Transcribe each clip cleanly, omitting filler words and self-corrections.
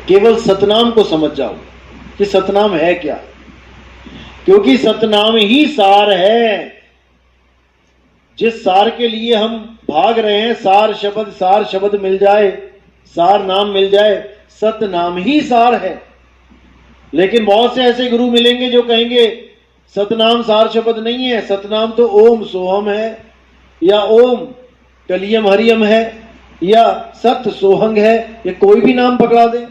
केवल सतनाम को समझ जाओ कि सतनाम है क्या, क्योंकि सतनाम ही सार है। जिस सार के लिए हम भाग रहे हैं, सार शब्द मिल जाए, सार नाम मिल जाए, सतनाम ही सार है। लेकिन बहुत से ऐसे गुरु मिलेंगे जो कहेंगे सतनाम सार शब्द नहीं है, सतनाम तो ओम सोहम है, या ओम कलियम हरियम है, या सत सोहंग है, ये कोई भी नाम पकड़ा दे,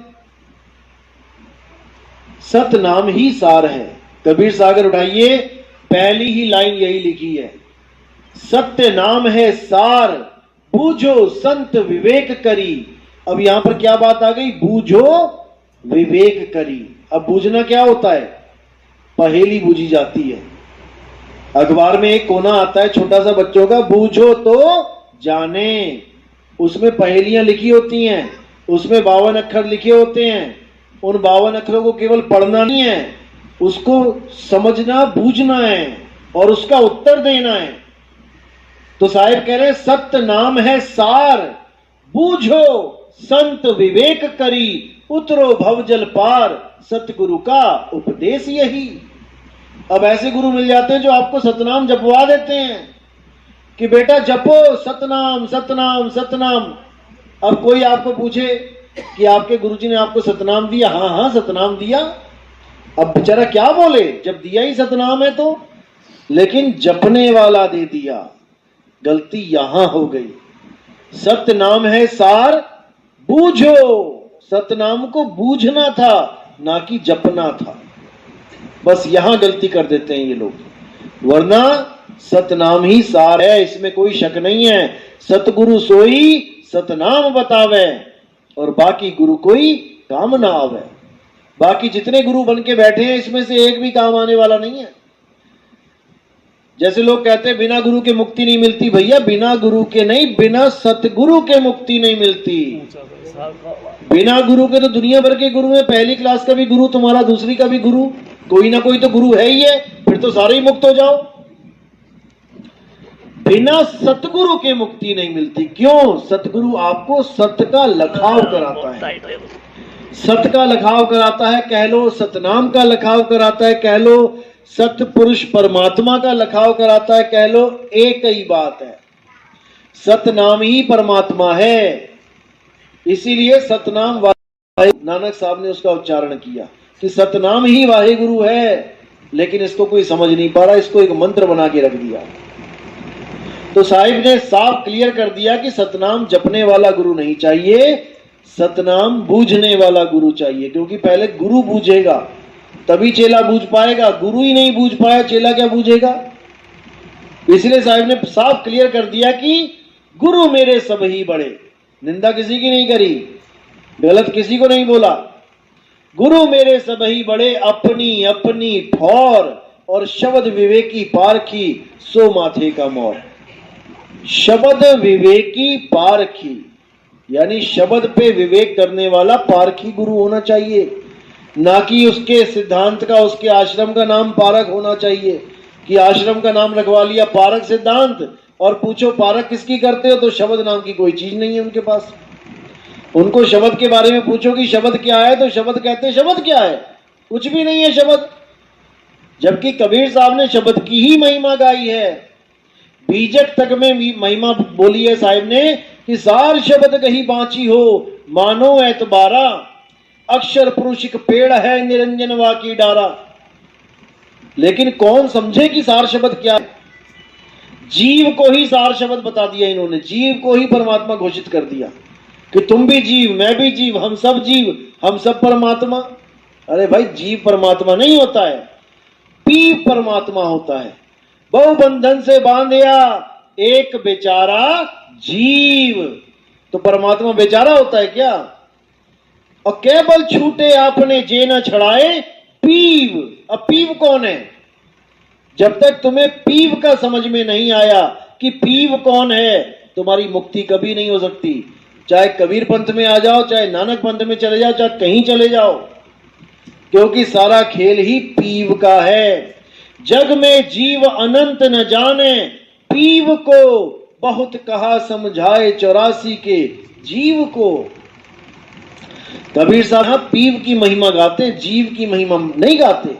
सतनाम ही सार है। कबीर सागर उठाइए, पहली ही लाइन यही लिखी है, सत्य नाम है सार, बूझो संत विवेक करी। अब यहां पर क्या बात आ गई, बूझो विवेक करी। अब बूझना क्या होता है, पहेली बूझी जाती है। अखबार में एक कोना आता है छोटा सा बच्चों का, बूझो तो जाने, उसमें पहेलियां लिखी होती हैं, उसमें 52 अक्षर लिखे होते हैं। उन 52 अक्षरों को केवल पढ़ना नहीं है, उसको समझना बूझना है और उसका उत्तर देना है। तो साहिब कह रहे सत्य नाम है सार, बूझो संत विवेक करी, उतरो भवजल पार, सतगुरु का उपदेश यही। अब ऐसे गुरु मिल जाते हैं जो आपको सतनाम जपवा देते हैं कि बेटा जपो सतनाम सतनाम सतनाम। अब कोई आपको पूछे कि आपके गुरुजी ने आपको सतनाम दिया, हाँ हाँ सतनाम दिया। अब बेचारा क्या बोले, जब दिया ही सतनाम है तो, लेकिन जपने वाला दे दिया, गलती यहां हो गई। सतनाम है सार, बूझो, सतनाम को बूझना था ना कि जपना था। बस यहां गलती कर देते हैं ये लोग, वरना सतनाम ही सार है, इसमें कोई शक नहीं है। सतगुरु सोई सतनाम बतावे, और बाकी गुरु कोई काम ना आवे। बाकी जितने गुरु बन के बैठे हैं इसमें से एक भी काम आने वाला नहीं है। जैसे लोग कहते हैं बिना गुरु के मुक्ति नहीं मिलती, भैया बिना गुरु के नहीं, बिना सतगुरु के मुक्ति नहीं मिलती। बिना गुरु के तो दुनिया भर के गुरु है, पहली क्लास का भी गुरु तुम्हारा, दूसरी का भी गुरु, कोई ना कोई तो गुरु है ही है, फिर तो सारे ही मुक्त हो जाओ। बिना सतगुरु के मुक्ति नहीं मिलती। क्यों? सतगुरु आपको सत्य का लखाव कराता है, सत्य का लखाव कराता है कह लो, सतनाम का लखाव कराता है कह लो, सत्य पुरुष परमात्मा का लखाव कराता है कह लो, एक ही बात है, सतनाम ही परमात्मा है। इसीलिए सतनाम नानक साहब ने उसका उच्चारण किया कि सतनाम ही वाहे गुरु है, लेकिन इसको कोई समझ नहीं पा रहा, इसको एक मंत्र बना के रख दिया। तो साहिब ने साफ क्लियर कर दिया कि सतनाम जपने वाला गुरु नहीं चाहिए, सतनाम बूझने वाला गुरु चाहिए। क्योंकि पहले गुरु बूझेगा तभी चेला बूझ पाएगा, गुरु ही नहीं बूझ पाया चेला क्या बूझेगा। इसलिए साहिब ने साफ क्लियर कर दिया कि गुरु मेरे सब ही बड़े, निंदा किसी की नहीं करी, गलत किसी को नहीं बोला। गुरु मेरे सब ही बड़े, अपनी अपनी ठौर, और शब्द विवेकी पारखी, सो माथे का मोर। शब्द विवेकी पारखी, यानी शब्द पे विवेक करने वाला पारखी गुरु होना चाहिए, ना कि उसके सिद्धांत का, उसके आश्रम का नाम पारक होना चाहिए कि आश्रम का नाम रखवा लिया पारक सिद्धांत, और पूछो पारक किसकी करते हो तो शब्द नाम की कोई चीज नहीं है उनके पास। उनको शब्द के बारे में पूछो कि शब्द क्या है तो शब्द कहते हैं शब्द क्या है, कुछ भी नहीं है शब्द। जबकि कबीर साहब ने शब्द की ही महिमा गाई है, बीजक तक में महिमा बोली है साहिब ने कि सार शब्द कहीं बांची हो, मानो एतबारा, अक्षर पुरुषिक पेड़ है निरंजन वा की डारा। लेकिन कौन समझे कि सार शब्द क्या है। जीव को ही सार शब्द बता दिया इन्होंने, जीव को ही परमात्मा घोषित कर दिया कि तुम भी जीव, मैं भी जीव, हम सब जीव, हम सब परमात्मा। अरे भाई जीव परमात्मा नहीं होता है, पीव परमात्मा होता है। बहु बंधन से बांधिया एक बेचारा जीव, तो परमात्मा बेचारा होता है क्या। और केवल छूटे आपने जे न छड़ाए पीव। अब पीव कौन है? जब तक तुम्हें पीव का समझ में नहीं आया कि पीव कौन है, तुम्हारी मुक्ति कभी नहीं हो सकती। चाहे कबीर पंथ में आ जाओ, चाहे नानक पंथ में चले जाओ, चाहे कहीं चले जाओ, क्योंकि सारा खेल ही पीव का है। जग में जीव अनंत न जाने, पीव को बहुत कहा समझाए 84 के जीव को। कबीर साहब पीव की महिमा गाते, जीव की महिमा नहीं गाते।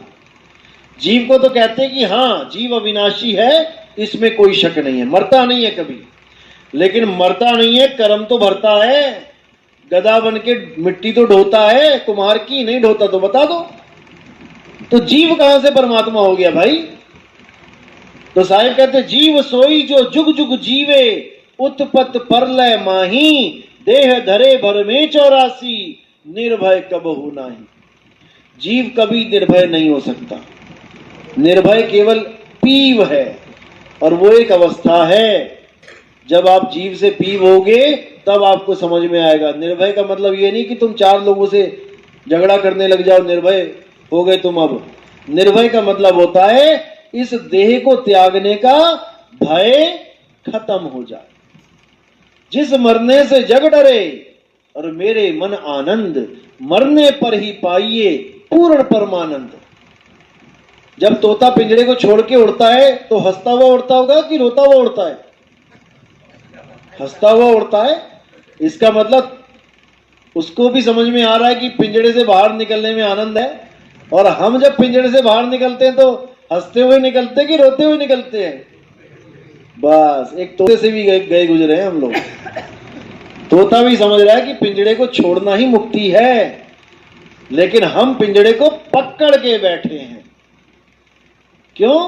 जीव को तो कहते हैं कि हाँ जीव अविनाशी है, इसमें कोई शक नहीं है, मरता नहीं है कभी, लेकिन मरता नहीं है, कर्म तो भरता है। गधा बन के मिट्टी तो ढोता है, कुम्हार की नहीं ढोता, तो बता दो। तो जीव कहां से परमात्मा हो गया भाई? तो साहिब कहते जीव सोई जो जुग जुग जीवे, उत्पत परलय माही, देह धरे भर में 84, निर्भय कबहु नाही। जीव कभी निर्भय नहीं हो सकता। निर्भय केवल पीव है, और वो एक अवस्था है। जब आप जीव से पीव होगे तब आपको समझ में आएगा। निर्भय का मतलब ये नहीं कि तुम 4 लोगों से झगड़ा करने लग जाओ, निर्भय हो गए तुम। अब निर्भय का मतलब होता है इस देह को त्यागने का भय खत्म हो जाए। जिस मरने से जग डरे और मेरे मन आनंद, मरने पर ही पाइए पूर्ण परमानंद। जब तोता पिंजड़े को छोड़ के उड़ता है तो हंसता हुआ उड़ता होगा कि रोता हुआ उड़ता है? हंसता हुआ उड़ता है। इसका मतलब उसको भी समझ में आ रहा है कि पिंजड़े से बाहर निकलने में आनंद है। और हम जब पिंजड़े से बाहर निकलते हैं तो हंसते हुए निकलते हैं कि रोते हुए निकलते हैं? बस एक तोते से भी गए गुजरे हैं हम लोग। तोता भी समझ रहा है कि पिंजड़े को छोड़ना ही मुक्ति है, लेकिन हम पिंजड़े को पकड़ के बैठे हैं। क्यों?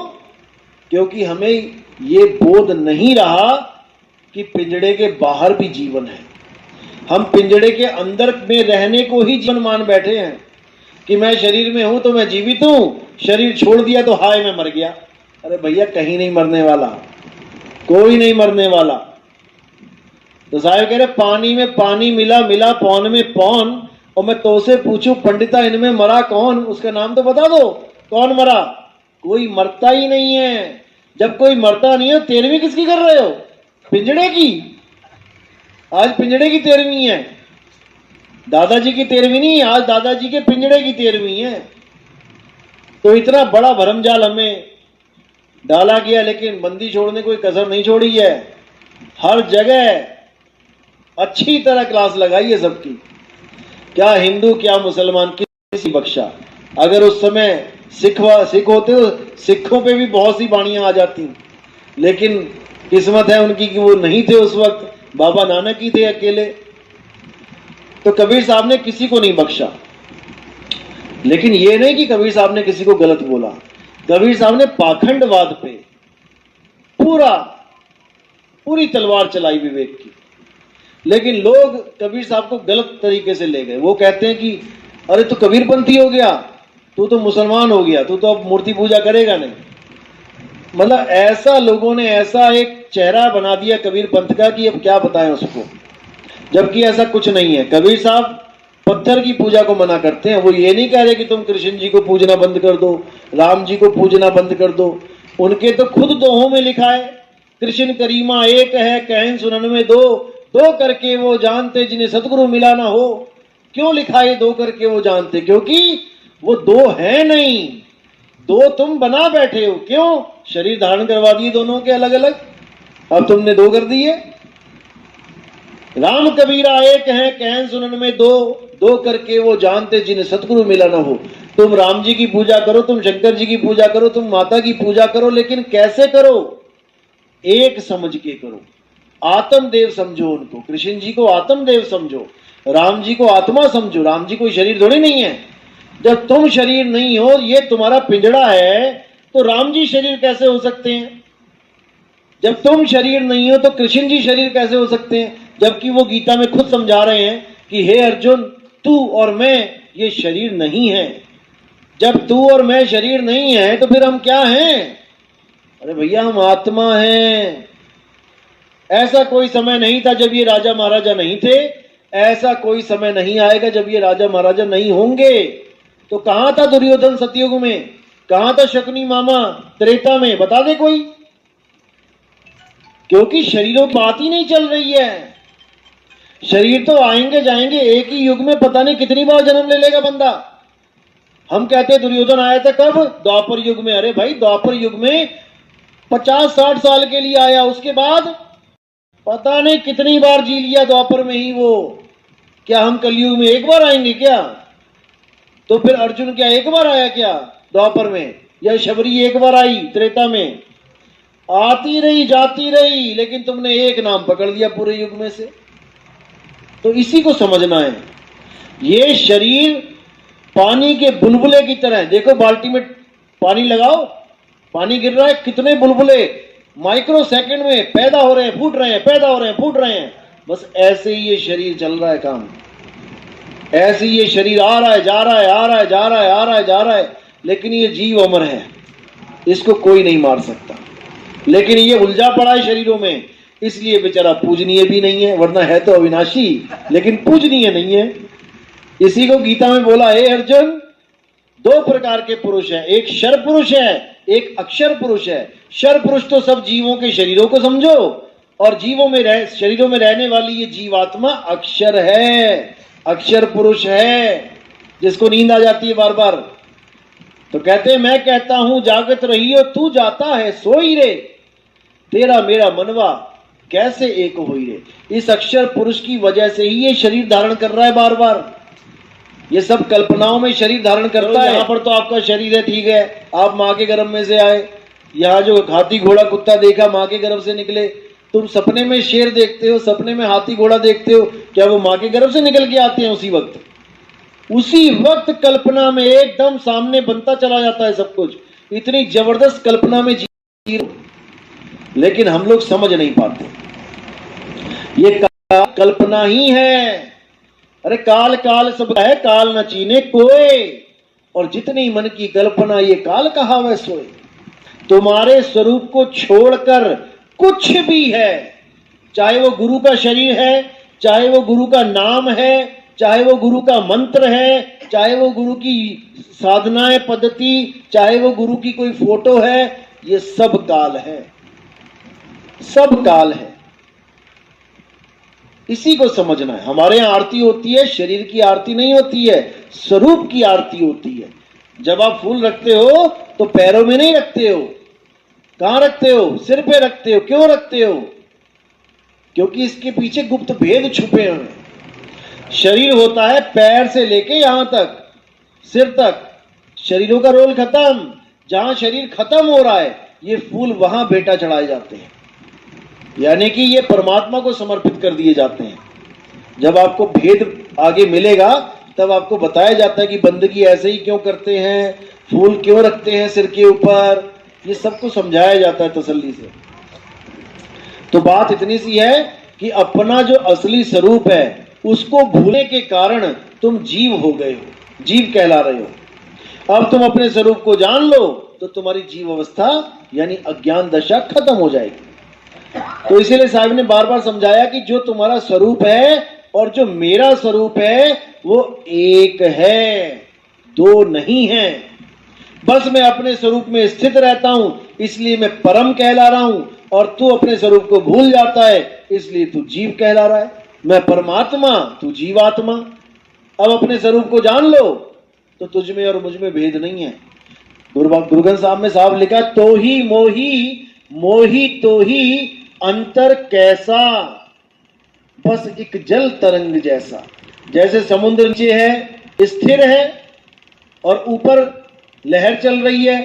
क्योंकि हमें ये बोध नहीं रहा कि पिंजड़े के बाहर भी जीवन है। हम पिंजड़े के अंदर में रहने को ही जीवन मान बैठे हैं कि मैं शरीर में हूं तो मैं जीवित हूं, शरीर छोड़ दिया तो हाय मैं मर गया। अरे भैया कहीं नहीं मरने वाला, कोई नहीं मरने वाला। तो साहब कह रहे पानी में पानी मिला, मिला पौन में पौन, और मैं तो से पूछूं पंडिता इनमें मरा कौन? उसका नाम तो बता दो, कौन मरा? कोई मरता ही नहीं है। जब कोई मरता नहीं है, 13वीं किसकी कर रहे हो? पिंजड़े की। आज पिंजड़े की 13वीं है, दादाजी की 13वीं नहीं, आज दादाजी के पिंजड़े की 13वीं है। तो इतना बड़ा भरमजाल हमें डाला गया, लेकिन बंदी छोड़ने कोई कसर नहीं छोड़ी है। हर जगह अच्छी तरह क्लास लगाई है सबकी। क्या हिंदू क्या मुसलमान, किसी बख्शा। अगर उस समय सिख होते तो सिखों पे भी बहुत सी बाणियां आ जाती, लेकिन किस्मत है उनकी कि वो नहीं थे उस वक्त, बाबा नानक ही थे अकेले। तो कबीर साहब ने किसी को नहीं बख्शा। लेकिन ये नहीं कि कबीर साहब ने किसी को गलत बोला। कबीर साहब ने पाखंडवाद पे पूरी तलवार चलाई विवेक की, लेकिन लोग कबीर साहब को गलत तरीके से ले गए। वो कहते हैं कि अरे तू कबीरपंथी हो गया, तू तो मुसलमान हो गया, तू तो अब मूर्ति पूजा करेगा नहीं। मतलब ऐसा लोगों ने ऐसा एक चेहरा बना दिया कबीर पंथ का कि अब क्या बताएं उसको, जबकि ऐसा कुछ नहीं है। कबीर साहब पत्थर की पूजा को मना करते हैं। वो ये नहीं कह रहे कि तुम कृष्ण जी को पूजना बंद कर दो, राम जी को पूजना बंद कर दो। उनके तो खुद दोहों में लिखा है, कृष्ण करीमा एक है कहन सुनन में दो, दो करके वो जानते जिन्हें सतगुरु मिला ना हो। क्यों लिखा है दो करके वो जानते? क्योंकि वो दो है नहीं, दो तुम बना बैठे हो। क्यों? शरीर धारण करवा दिए दोनों के अलग अलग, अब तुमने दो कर दिए। राम कबीरा एक है कहन सुनन में दो, दो करके वो जानते जिन्हें सतगुरु मिला ना हो। तुम राम जी की पूजा करो, तुम शंकर जी की पूजा करो, तुम माता की पूजा करो, लेकिन कैसे करो? एक समझ के करो। आत्मदेव समझो उनको, कृष्ण जी को आत्मदेव समझो, राम जी को आत्मा समझो। राम जी कोई शरीर थोड़ी नहीं है। जब तुम शरीर नहीं हो, ये तुम्हारा पिंजड़ा है, तो राम जी शरीर कैसे हो सकते हैं? जब तुम शरीर नहीं हो तो कृष्ण जी शरीर कैसे हो सकते हैं? जबकि वो गीता में खुद समझा रहे हैं कि हे अर्जुन, तू और मैं ये शरीर नहीं है। जब तू और मैं शरीर नहीं है तो फिर हम क्या हैं? अरे भैया हम आत्मा हैं। ऐसा कोई समय नहीं था जब ये राजा महाराजा नहीं थे, ऐसा कोई समय नहीं आएगा जब ये राजा महाराजा नहीं होंगे। तो कहां था दुर्योधन सतयुग में? कहां था शकुनी मामा त्रेता में? बता दे कोई। क्योंकि शरीरों की बात ही नहीं चल रही है। शरीर तो आएंगे जाएंगे, एक ही युग में पता नहीं कितनी बार जन्म ले लेगा बंदा। हम कहते हैं दुर्योधन आया था कब? द्वापर युग में। अरे भाई द्वापर युग में 50-60 साल के लिए आया, उसके बाद पता नहीं कितनी बार जी लिया द्वापर में ही वो। क्या हम कलयुग में एक बार आएंगे क्या? तो फिर अर्जुन क्या एक बार आया क्या द्वापर में? या शबरी एक बार आई त्रेता में? आती रही जाती रही, लेकिन तुमने एक नाम पकड़ लिया पूरे युग में से। तो इसी को समझना है। ये शरीर पानी के बुलबुले की तरह है। देखो बाल्टी में पानी लगाओ, पानी गिर रहा है, कितने बुलबुले माइक्रो सेकंड में पैदा हो रहे हैं, फूट रहे हैं, पैदा हो रहे हैं, फूट रहे हैं। बस ऐसे ही ये शरीर चल रहा है काम। ऐसे ही ये शरीर आ रहा है, जा रहा है, आ रहा है, जा रहा है, आ रहा है, जा रहा है, लेकिन ये जीव अमर है, इसको कोई नहीं मार सकता। लेकिन ये उलझा पड़ा है शरीरों में, इसलिए बेचारा पूजनीय भी नहीं है, वरना है तो अविनाशी, लेकिन पूजनीय नहीं है। इसी को गीता में बोला, हे अर्जुन, दो प्रकार के पुरुष हैं, एक शर पुरुष है, एक अक्षर पुरुष है। शर पुरुष तो सब जीवों के शरीरों को समझो, और जीवों में शरीरों में रहने वाली ये जीवात्मा अक्षर है, अक्षर पुरुष है, जिसको नींद आ जाती है बार बार। तो कहते हैं, मैं कहता हूं जागत रहियो, तू जाता है सोई रे, तेरा मेरा मनवा कैसे एक होई रे। इस अक्षर पुरुष की वजह से ही ये शरीर धारण कर रहा है बार बार। ये सब कल्पनाओं में शरीर धारण करता है। यहाँ पर तो आपका शरीर है, ठीक है, आप माँ के गर्भ में से आए। यहाँ जो हाथी घोड़ा कुत्ता देखा माँ के गर्भ से निकले। तुम सपने में शेर देखते हो, सपने में हाथी घोड़ा देखते हो, क्या वो माँ के गर्भ से निकल के आते हैं उसी वक्त? उसी वक्त कल्पना में एकदम सामने बनता चला जाता है सब कुछ। इतनी जबरदस्त कल्पना में जी, लेकिन हम लोग समझ नहीं पाते। ये कल्पना ही है। अरे काल काल सब है, काल न चीने कोई, और जितनी मन की कल्पना ये काल कहावै सोए। तुम्हारे स्वरूप को छोड़कर कुछ भी है, चाहे वो गुरु का शरीर है, चाहे वो गुरु का नाम है, चाहे वो गुरु का मंत्र है, चाहे वो गुरु की साधनाएं पद्धति, चाहे वो गुरु की कोई फोटो है, ये सब काल है, सब काल है। इसी को समझना है। हमारे यहाँ आरती होती है, शरीर की आरती नहीं होती है, स्वरूप की आरती होती है। जब आप फूल रखते हो तो पैरों में नहीं रखते हो, कहां रखते हो? सिर पे रखते हो। क्यों रखते हो? क्योंकि इसके पीछे गुप्त भेद छुपे हैं। शरीर होता है पैर से लेके यहां तक, सिर तक, शरीरों का रोल खत्म। जहां शरीर खत्म हो रहा है, ये फूल वहां बेटा चढ़ाए जाते हैं, यानी कि ये परमात्मा को समर्पित कर दिए जाते हैं। जब आपको भेद आगे मिलेगा तब आपको बताया जाता है कि बंदगी ऐसे ही क्यों करते हैं, फूल क्यों रखते हैं सिर के ऊपर, ये सबको समझाया जाता है तसल्ली से। तो बात इतनी सी है कि अपना जो असली स्वरूप है उसको भूलने के कारण तुम जीव हो गए हो, जीव कहला रहे हो। अब तुम अपने स्वरूप को जान लो तो तुम्हारी जीव अवस्था यानी अज्ञान दशा खत्म हो जाएगी। तो इसीलिए साहब ने बार बार समझाया कि जो तुम्हारा स्वरूप है और जो मेरा स्वरूप है वो एक है, दो नहीं है। बस मैं अपने स्वरूप में स्थित रहता हूं, इसलिए मैं परम कहला रहा हूं, और तू अपने स्वरूप को भूल जाता है, इसलिए तू जीव कहला रहा है। मैं परमात्मा, तू जीवात्मा। अब अपने स्वरूप को जान लो तो तुझ में और मुझ में भेद नहीं है। गुरु साहब में साहब लिखा, तो ही मोही मोही तो ही अंतर कैसा, बस एक जल तरंग जैसा। जैसे समुद्र नीचे है, स्थिर है, और ऊपर लहर चल रही है,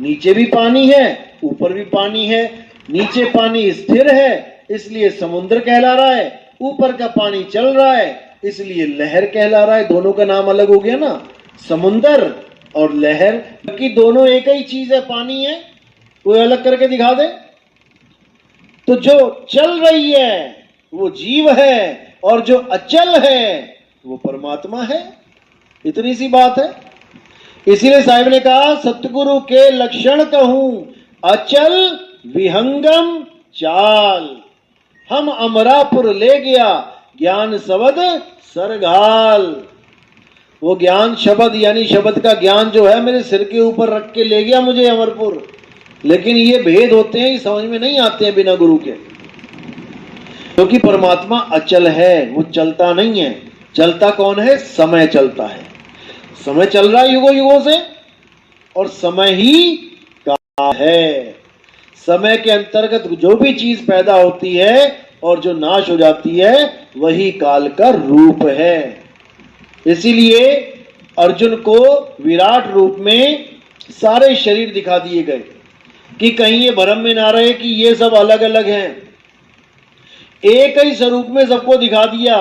नीचे भी पानी है, ऊपर भी पानी है। नीचे पानी स्थिर है, इसलिए समुद्र कहला रहा है, ऊपर का पानी चल रहा है, इसलिए लहर कहला रहा है। दोनों का नाम अलग हो गया ना, समुद्र और लहर, कि दोनों एक ही चीज है, पानी है। कोई अलग करके दिखा दे? तो जो चल रही है वो जीव है, और जो अचल है वो परमात्मा है। इतनी सी बात है। इसीलिए साहिब ने कहा, सतगुरु के लक्षण कहूं, अचल विहंगम चाल। हम अमरापुर ले गया ज्ञान शब्द सरघाल। वो ज्ञान शब्द यानी शब्द का ज्ञान जो है मेरे सिर के ऊपर रख के ले गया मुझे अमरपुर। लेकिन ये भेद होते हैं, समझ में नहीं आते हैं बिना गुरु के। क्योंकि परमात्मा अचल है, वो चलता नहीं है। चलता कौन है? समय चलता है। समय चल रहा है युगों युगों से, और समय ही का है। समय के अंतर्गत जो भी चीज पैदा होती है और जो नाश हो जाती है वही काल का रूप है। इसीलिए अर्जुन को विराट रूप में सारे शरीर दिखा दिए गए कि कहीं ये भ्रम में ना रहे कि ये सब अलग अलग हैं। एक ही स्वरूप में सबको दिखा दिया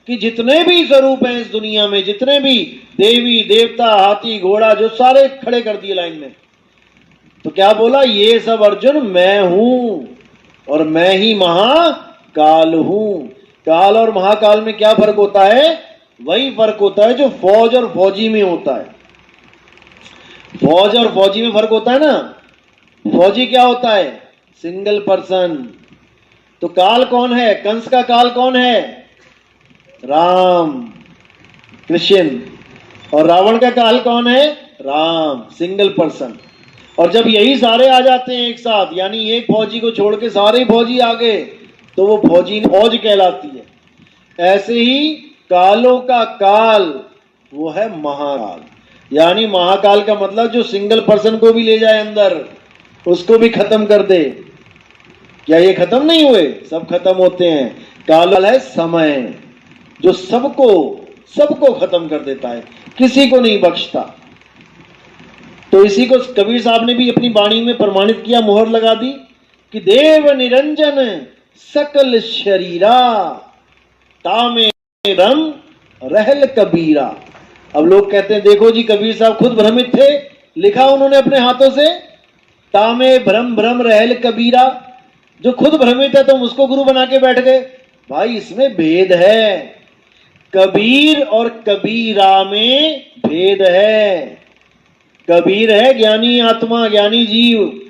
कि जितने भी स्वरूप हैं इस दुनिया में, जितने भी देवी देवता हाथी घोड़ा, जो सारे खड़े कर दिए लाइन में। तो क्या बोला, ये सब अर्जुन मैं हूं और मैं ही महाकाल हूं। काल और महाकाल में क्या फर्क होता है? वही फर्क होता है जो फौज और फौजी में होता है। फौज और फौजी में फर्क होता है ना। फौजी क्या होता है? Single person. तो काल कौन है? कंस का काल कौन है? राम, कृष्ण। और रावण का काल कौन है? Ram, single person. और जब यही सारे आ जाते हैं एक साथ, यानी एक फौजी को छोड़ के सारे फौजी आ गए, तो वो फौजी फौज कहलाती है। ऐसे ही कालों का काल वो है महाकाल। यानी महाकाल का मतलब जो सिंगल पर्सन को भी ले जाए अंदर, उसको भी खत्म कर दे। क्या ये खत्म नहीं हुए? सब खत्म होते हैं। काल है समय, जो सबको खत्म कर देता है, किसी को नहीं बख्शता। तो इसी को कबीर साहब ने भी अपनी वाणी में प्रमाणित किया, मोहर लगा दी कि देव निरंजन सकल शरीरा तामे रम रहल कबीरा। अब लोग कहते हैं देखो जी कबीर साहब खुद भ्रमित थे, लिखा उन्होंने अपने हाथों से, तामे भ्रम भ्रम रहल कबीरा। जो खुद भ्रमित है तुम उसको गुरु बना के बैठ गए। भाई इसमें भेद है, कबीर और कबीरा में भेद है। कबीर है ज्ञानी आत्मा, ज्ञानी जीव,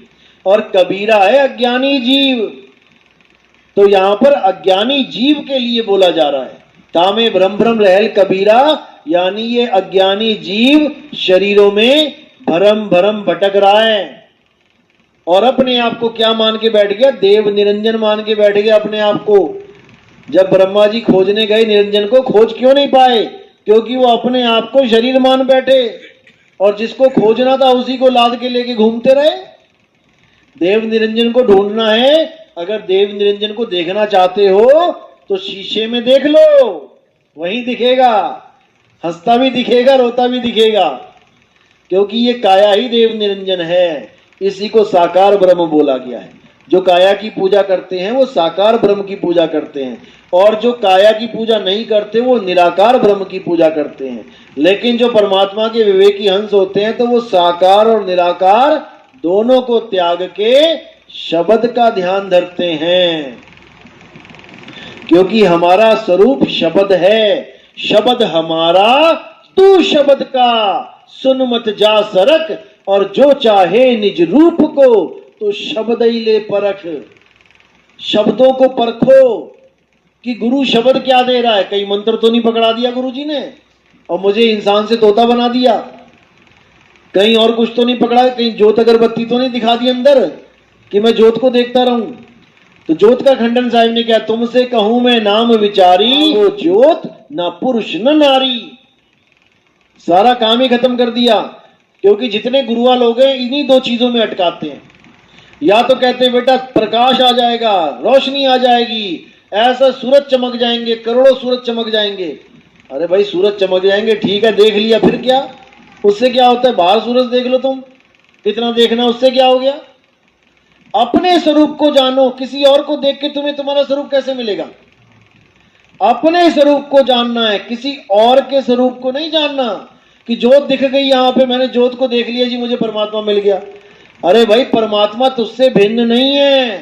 और कबीरा है अज्ञानी जीव। तो यहां पर अज्ञानी जीव के लिए बोला जा रहा है, तामे भ्रम भ्रम रहल कबीरा, यानी ये अज्ञानी जीव शरीरों में भरम भरम भटक रहा है और अपने आप को क्या मान के बैठ गया? देव निरंजन मान के बैठ गया अपने आप को। जब ब्रह्मा जी खोजने गए निरंजन को, खोज क्यों नहीं पाए? क्योंकि वो अपने आप को शरीर मान बैठे, और जिसको खोजना था उसी को लाद के लेके घूमते रहे। देव निरंजन को ढूंढना है, अगर देव निरंजन को देखना चाहते हो तो शीशे में देख लो, वहीं दिखेगा। हंसता भी दिखेगा, रोता भी दिखेगा, क्योंकि ये काया ही देव निरंजन है। इसी को साकार ब्रह्म बोला गया है। जो काया की पूजा करते हैं वो साकार ब्रह्म की पूजा करते हैं, और जो काया की पूजा नहीं करते वो निराकार ब्रह्म की पूजा करते हैं। लेकिन जो परमात्मा के विवेकी हंस होते हैं तो वो साकार और निराकार दोनों को त्याग के शब्द का ध्यान धरते हैं, क्योंकि हमारा स्वरूप शब्द है। शब्द हमारा तू शब्द का सुन मत जा सरक, और जो चाहे निज रूप को तो शब्द ही ले परख। शब्दों को परखो कि गुरु शब्द क्या दे रहा है। कहीं मंत्र तो नहीं पकड़ा दिया गुरु जी ने और मुझे इंसान से तोता बना दिया? कहीं और कुछ तो नहीं पकड़ा? कहीं ज्योत अगरबत्ती तो नहीं दिखा दी अंदर कि मैं ज्योत को देखता रहूं? तो ज्योत का खंडन साहब ने क्या, तुमसे कहूं मैं नाम विचारी, वो ज्योत ना पुरुष न नारी। सारा काम ही खत्म कर दिया, क्योंकि जितने गुरुआ लोग हैं इन्हीं दो चीजों में अटकाते हैं। या तो कहते हैं बेटा प्रकाश आ जाएगा, रोशनी आ जाएगी, ऐसा सूरज चमक जाएंगे, करोड़ों सूरज चमक जाएंगे। अरे भाई सूरज चमक जाएंगे ठीक है, देख लिया, फिर क्या? उससे क्या होता है? बाहर सूरज देख लो तुम, कितना देखना, उससे क्या हो गया? अपने स्वरूप को जानो। किसी और को देख के तुम्हें तुम्हारा स्वरूप कैसे मिलेगा? अपने स्वरूप को जानना है, किसी और के स्वरूप को नहीं जानना कि ज्योत दिख गई यहां पे, मैंने ज्योत को देख लिया जी, मुझे परमात्मा मिल गया। अरे भाई परमात्मा तुझसे भिन्न नहीं है,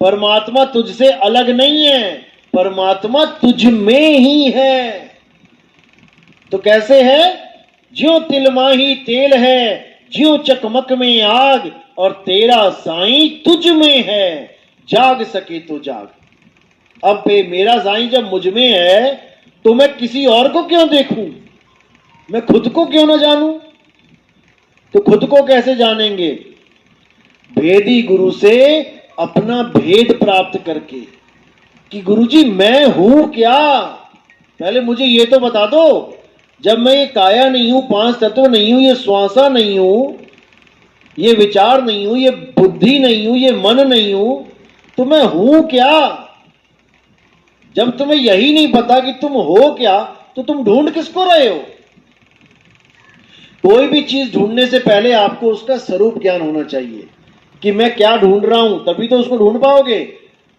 परमात्मा तुझसे अलग नहीं है, परमात्मा तुझ में ही है। तो कैसे है? ज्यों तिलमाही तेल है, ज्यों चकमक में आग, और तेरा साईं तुझ में है, जाग सके तो जाग। अब मेरा साईं जब मुझ में है तो मैं किसी और को क्यों देखूं? मैं खुद को क्यों ना जानूं? तो खुद को कैसे जानेंगे? भेदी गुरु से अपना भेद प्राप्त करके कि गुरुजी मैं हूं क्या? पहले मुझे ये तो बता दो, जब मैं ये काया नहीं हूं, पांच तत्व नहीं हूं, ये श्वासा नहीं हूं, ये विचार नहीं हूं, ये बुद्धि नहीं हूं, ये मन नहीं हूं, तो मैं हूं क्या? जब तुम्हें यही नहीं पता कि तुम हो क्या, तो तुम ढूंढ किसको रहे हो? कोई भी चीज ढूंढने से पहले आपको उसका स्वरूप ज्ञान होना चाहिए कि मैं क्या ढूंढ रहा हूं, तभी तो उसको ढूंढ पाओगे।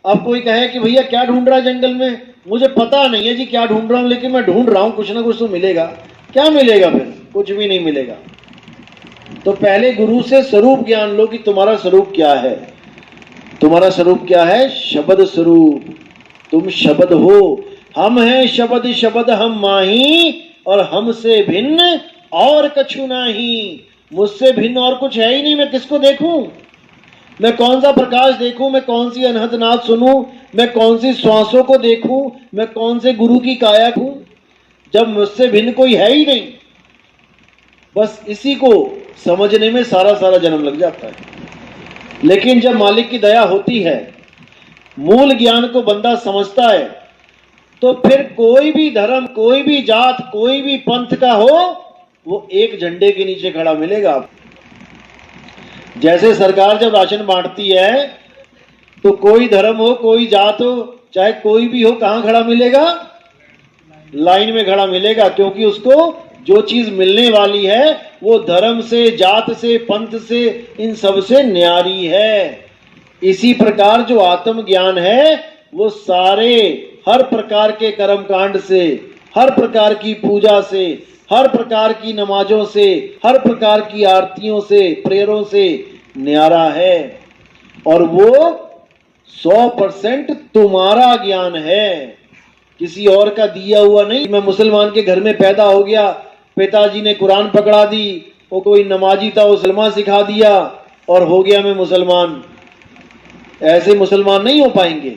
अब कोई कहे कि भैया क्या ढूंढ रहा है जंगल में, मुझे पता नहीं है जी क्या ढूंढ रहा हूं, लेकिन मैं ढूंढ रहा हूं, कुछ ना कुछ तो मिलेगा। क्या मिलेगा? फिर कुछ भी नहीं मिलेगा। तो पहले गुरु से स्वरूप ज्ञान लो कि तुम्हारा स्वरूप क्या है। तुम्हारा स्वरूप क्या है? शब्द स्वरूप। तुम शब्द हो। हम हैं शब्द, शब्द हम माही, और हमसे भिन्न और कछु नहीं। मुझसे भिन्न और कुछ है ही नहीं। मैं किसको देखूं? मैं कौन सा प्रकाश देखूं? मैं कौन सी अनहद नाद सुनूं? मैं कौन सी श्वासों को देखूं? मैं कौन से गुरु की काया हूं, जब मुझसे भिन्न कोई है ही नहीं? बस इसी को समझने में सारा जन्म लग जाता है। लेकिन जब मालिक की दया होती है, मूल ज्ञान को बंदा समझता है, तो फिर कोई भी धर्म, कोई भी जात, कोई भी पंथ का हो, वो एक झंडे के नीचे खड़ा मिलेगा। जैसे सरकार जब राशन बांटती है, तो कोई धर्म हो, कोई जात हो, चाहे कोई भी हो, कहां खड़ा मिलेगा? लाइन में खड़ा मिलेगा। क्योंकि उसको जो चीज मिलने वाली है वो धर्म से, जात से, पंथ से, इन सब से न्यारी है। इसी प्रकार जो आत्म ज्ञान है वो सारे, हर प्रकार के कर्म कांड से, हर प्रकार की पूजा से, हर प्रकार की नमाजों से, हर प्रकार की आरतियों से, प्रेयरों से न्यारा है। और वो 100% तुम्हारा ज्ञान है, किसी और का दिया हुआ नहीं। मैं मुसलमान के घर में पैदा हो गया, पिताजी ने कुरान पकड़ा दी, वो कोई नमाजी था, वो सलमा सिखा दिया और हो गया मैं मुसलमान। ऐसे मुसलमान नहीं हो पाएंगे।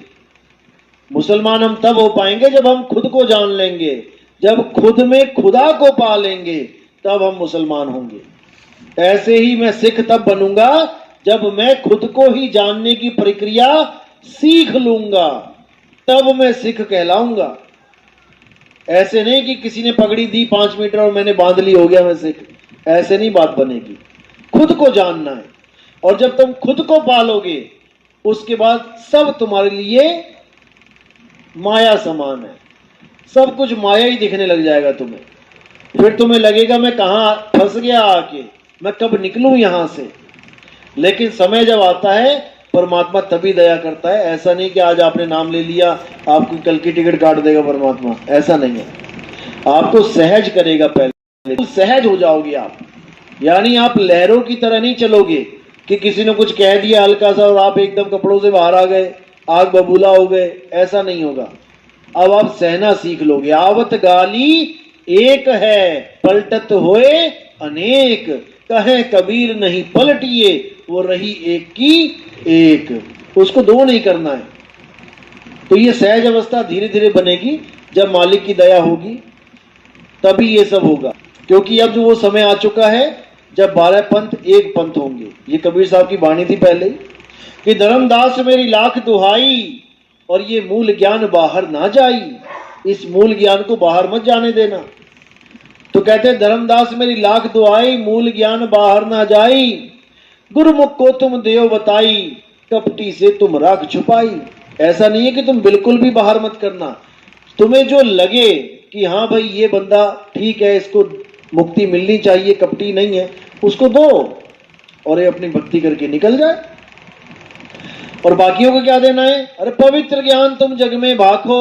मुसलमान हम तब हो पाएंगे जब हम खुद को जान लेंगे, जब खुद में खुदा को पा लेंगे, तब हम मुसलमान होंगे। ऐसे ही मैं सिख तब बनूंगा जब मैं खुद को ही जानने की प्रक्रिया सीख लूंगा, तब मैं सिख कहलाऊंगा। ऐसे नहीं कि किसी ने पगड़ी दी 5 मीटर और मैंने बांध ली, हो गया मैं सिख। ऐसे नहीं बात बनेगी। खुद को जानना है, और जब तुम खुद को पालोगे, उसके बाद सब तुम्हारे लिए माया समान है। सब कुछ माया ही दिखने लग जाएगा तुम्हें। फिर तुम्हें लगेगा मैं कहां फंस गया आके, मैं कब निकलूं यहां से। लेकिन समय जब आता है, परमात्मा तभी दया करता है। ऐसा नहीं कि आज आपने नाम ले लिया आपकी कल की टिकट काट देगा परमात्मा, ऐसा नहीं है। आपको सहज करेगा, पहले सहज हो जाओगे आप। यानी आप लहरों की तरह नहीं चलोगे कि किसी ने कुछ कह दिया हल्का सा और आप एकदम कपड़ों से बाहर आ गए, आग बबूला हो गए। ऐसा नहीं होगा। अब आप सहना सीख लोगे। आवत गाली एक है, पलटत होए अनेक, कहे कबीर नहीं पलटिए, वो रही एक की एक। उसको दो नहीं करना है। तो ये सहज अवस्था धीरे धीरे बनेगी। जब मालिक की दया होगी तभी ये सब होगा। क्योंकि अब जो वो समय आ चुका है जब 12 पंथ एक पंथ होंगे। ये कबीर साहब की वाणी थी पहले कि धर्मदास मेरी लाख दुहाई, और ये मूल ज्ञान बाहर ना जाई। इस मूल ज्ञान को बाहर मत जाने देना। तो कहते हैं धर्मदास मेरी लाख दुहाई, मूल ज्ञान बाहर ना जाई। गुरुमुख को तुम देव बताई, कपटी से तुम राख छुपाई। ऐसा नहीं है कि तुम बिल्कुल भी बाहर मत करना। तुम्हें जो लगे कि हाँ भाई ये बंदा ठीक है, इसको मुक्ति मिलनी चाहिए, कपटी नहीं है, उसको दो और ये अपनी भक्ति करके निकल जाए। और बाकियों को क्या देना है? अरे पवित्र ज्ञान तुम जग में भाखो,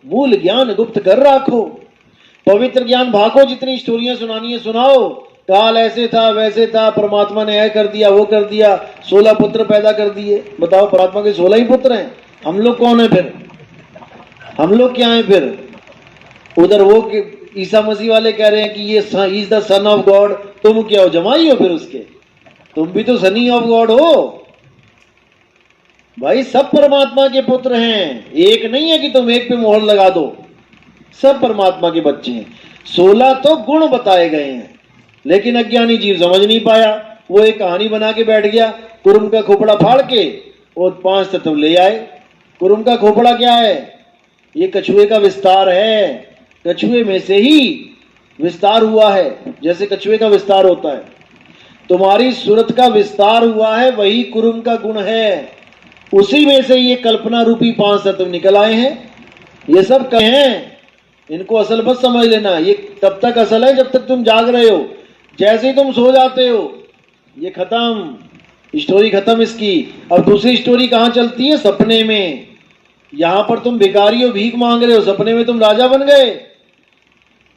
मूल ज्ञान गुप्त कर राखो। पवित्र ज्ञान भाखो, जितनी स्टोरियां सुनानी है सुनाओ। काल ऐसे था वैसे था, परमात्मा ने यह कर दिया वो कर दिया, 16 पुत्र पैदा कर दिए। बताओ, परमात्मा के 16 ही पुत्र हैं। हम लोग कौन है फिर? हम लोग क्या है फिर? उधर वो ईसा मसीह वाले कह रहे हैं कि ये is the son of God. तुम क्या हो? जमाई हो फिर उसके? तुम भी तो सनी ऑफ गॉड हो भाई। सब परमात्मा के पुत्र हैं। एक नहीं है कि तुम एक पे मोहर लगा दो। सब परमात्मा के बच्चे हैं। 16 तो गुण बताए गए हैं, लेकिन अज्ञानी जीव समझ नहीं पाया। वो एक कहानी बना के बैठ गया। कुरुम का खोपड़ा फाड़ के और 5 तत्व ले आए। कुरुम का खोपड़ा क्या है? ये कछुए का विस्तार है। कछुए में से ही विस्तार हुआ है, जैसे कछुए का विस्तार होता है। तुम्हारी सूरत का विस्तार हुआ है, वही कुरुम का गुण है। उसी में से ये कल्पना रूपी 5 तत्व निकल आए हैं। ये सब कहे हैं, इनको असल मत समझ लेना। ये तब तक असल है जब तक तुम जाग रहे हो। जैसे ही तुम सो जाते हो, ये खत्म, स्टोरी खत्म इसकी। अब दूसरी स्टोरी कहां चलती है? सपने में। यहां पर तुम भिखारी हो, भीख मांग रहे हो, सपने में तुम राजा बन गए,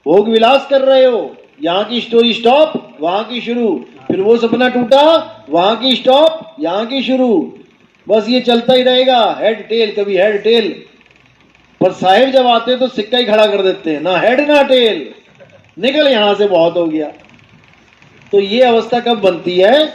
भोग विलास कर रहे हो। यहां की स्टोरी स्टॉप, वहां की शुरू। फिर वो सपना टूटा, वहां की स्टॉप, यहां की शुरू। बस ये चलता ही रहेगा, हेड टेल, कभी हेड टेल। पर साहिब जब आते हैं तो सिक्का ही खड़ा कर देते हैं, ना हेड ना टेल, निकल यहां से, बहुत हो गया। तो ये अवस्था कब बनती है?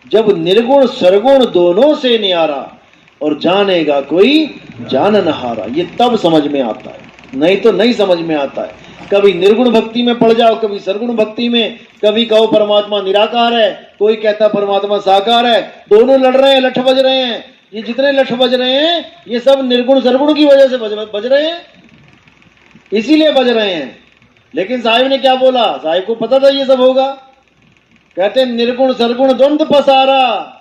जब निर्गुण सरगुण दोनों से न्यारा और जानेगा कोई जानन हारा, ये तब समझ में आता है, नहीं तो नहीं समझ में आता है। कभी निर्गुण भक्ति में पड़ जाओ, कभी सरगुण भक्ति में, कभी कहो परमात्मा निराकार है, कोई कहता परमात्मा साकार है, दोनों लड़ रहे हैं, लठ बज रहे हैं। ये जितने लठ बज रहे हैं ये सब निर्गुण सरगुण की वजह से बज रहे हैं, इसीलिए बज रहे हैं। लेकिन साहिब ने क्या बोला? साहिब को पता था ये सब होगा। कहते निर्गुण सरगुण द्वंद्व पसारा,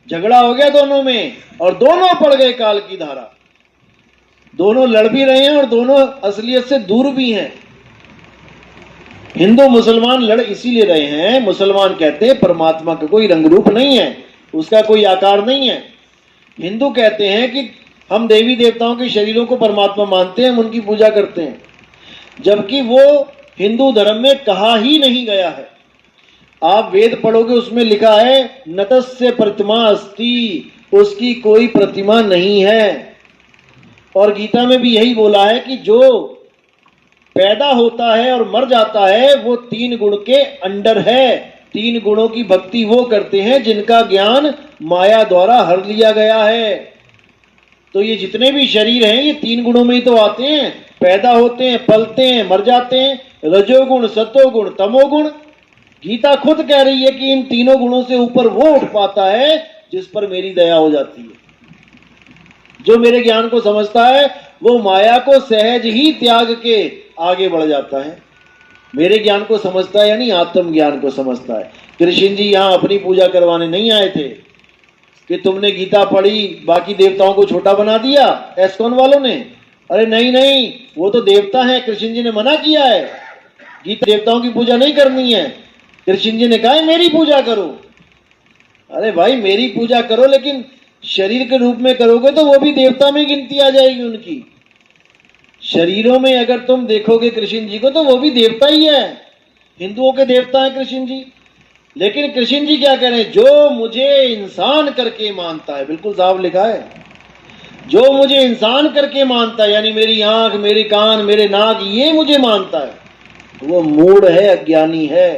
झगड़ा हो गया दोनों में और दोनों पड़ गए काल की धारा। दोनों लड़ भी रहे हैं और दोनों असलियत से दूर भी हैं। हिंदू मुसलमान लड़ इसीलिए रहे हैं, मुसलमान कहते हैं परमात्मा का कोई रंग रूप नहीं है, उसका कोई आकार नहीं है। हिंदू कहते हैं कि हम देवी देवताओं के शरीरों को परमात्मा मानते हैं, हम उनकी पूजा करते हैं, जबकि वो हिंदू धर्म में कहा ही नहीं गया है। आप वेद पढ़ोगे, उसमें लिखा है नतस्य प्रतिमा अस्ति, उसकी कोई प्रतिमा नहीं है। और गीता में भी यही बोला है कि जो पैदा होता है और मर जाता है वो 3 गुण के अंडर है। 3 गुणों की भक्ति वो करते हैं जिनका ज्ञान माया द्वारा हर लिया गया है। तो ये जितने भी शरीर हैं ये 3 गुणों में ही तो आते हैं, पैदा होते हैं, पलते हैं, मर जाते हैं। रजोगुण, सतोगुण, तमोगुण। गीता खुद कह रही है कि इन तीनों गुणों से ऊपर वो उठ पाता है जिस पर मेरी दया हो जाती है। जो मेरे ज्ञान को समझता है वो माया को सहज ही त्याग के आगे बढ़ जाता है। मेरे ज्ञान को समझता है यानी आत्म ज्ञान को समझता है। कृष्ण जी यहां अपनी पूजा करवाने नहीं आए थे कि तुमने गीता पढ़ी बाकी देवताओं को छोटा बना दिया एस्कॉन वालों ने। अरे नहीं नहीं, वो तो देवता है, कृष्ण जी ने मना किया है, गीता देवताओं की पूजा नहीं करनी है। कृष्ण जी ने कहा है मेरी पूजा करो। अरे भाई मेरी पूजा करो, लेकिन शरीर के रूप में करोगे तो वो भी देवता में गिनती आ जाएगी उनकी। शरीरों में अगर तुम देखोगे कृष्ण जी को तो वो भी देवता ही है, हिंदुओं के देवता है कृष्ण जी। लेकिन कृष्ण जी क्या कह रहे हैं? जो मुझे इंसान करके मानता है, बिल्कुल साफ लिखा है, जो मुझे इंसान करके मानता है, यानी मेरी आंख, मेरे कान, मेरे नाक, ये मुझे मानता है, वो मूढ़ है, अज्ञानी है।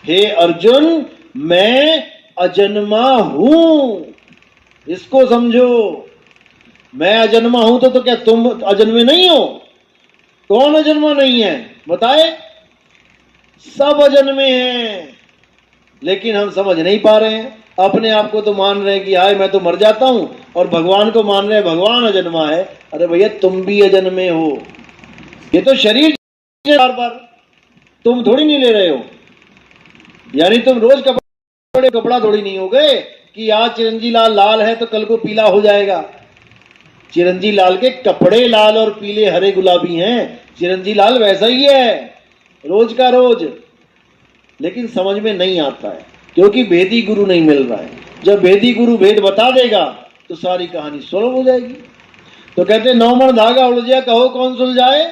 हे अर्जुन, मैं अजन्मा हूं, इसको समझो। मैं अजन्मा हूं तो क्या तुम अजन्मे नहीं हो? कौन अजन्मा नहीं है बताए? सब अजन्मे हैं, लेकिन हम समझ नहीं पा रहे हैं। अपने आप को तो मान रहे हैं कि हाय मैं तो मर जाता हूं, और भगवान को मान रहे हैं भगवान अजन्मा है। अरे भैया तुम भी अजन्मे हो, ये तो शरीर बार बार, तुम थोड़ी नहीं ले रहे हो। यानी तुम रोज कपड़ा थोड़ी नहीं हो गए कि आज चिरंजी लाल लाल है तो कल को पीला हो जाएगा। चिरंजी लाल के कपड़े लाल और पीले हरे गुलाबी हैं, चिरंजी लाल वैसा ही है रोज का रोज। लेकिन समझ में नहीं आता है क्योंकि भेदी गुरु नहीं मिल रहा है। जब भेदी गुरु भेद बता देगा तो सारी कहानी सोलह हो जाएगी। तो कहते 9 मन धागा उलझा, कहो कौन सुलझाए?